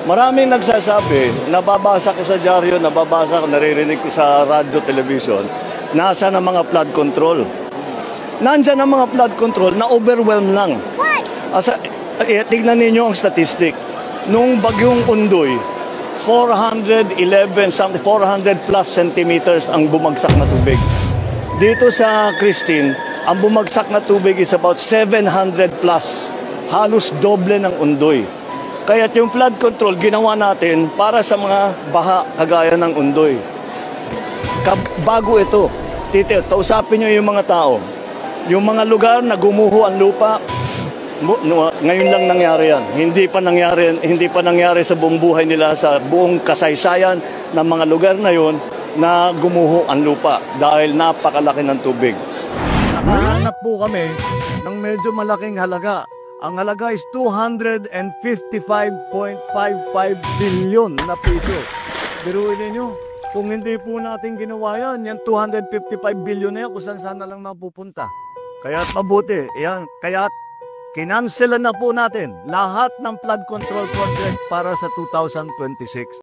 Maraming nagsasabi, nababasa ko sa dyaryo, nababasa ko, naririnig ko sa radyo, television, nasa na mga flood control. Nandyan ang mga flood control na overwhelm lang. Tignan ninyo ang statistic. Nung bagyong Undoy, 400 plus centimeters ang bumagsak na tubig. Dito sa Christine, ang bumagsak na tubig is about 700 plus. Halos doble ng Undoy. Kaya yung flood control, ginawa natin para sa mga baha kagaya ng Undoy. Bago ito, tausapin nyo yung mga tao. Yung mga lugar na gumuho ang lupa, ngayon lang nangyari yan. Hindi pa nangyari sa buong buhay nila, sa buong kasaysayan ng mga lugar na yon na gumuho ang lupa dahil napakalaki ng tubig. Nakahanap po kami ng medyo malaking halaga. Ang halaga is 255.55 billion na piso. Biruin ninyo, kung hindi po natin ginawa yan 255 billion na yan kung saan na lang mapupunta. Kaya't mabuti, kaya't kinanselan na po natin lahat ng flood control project para sa 2026.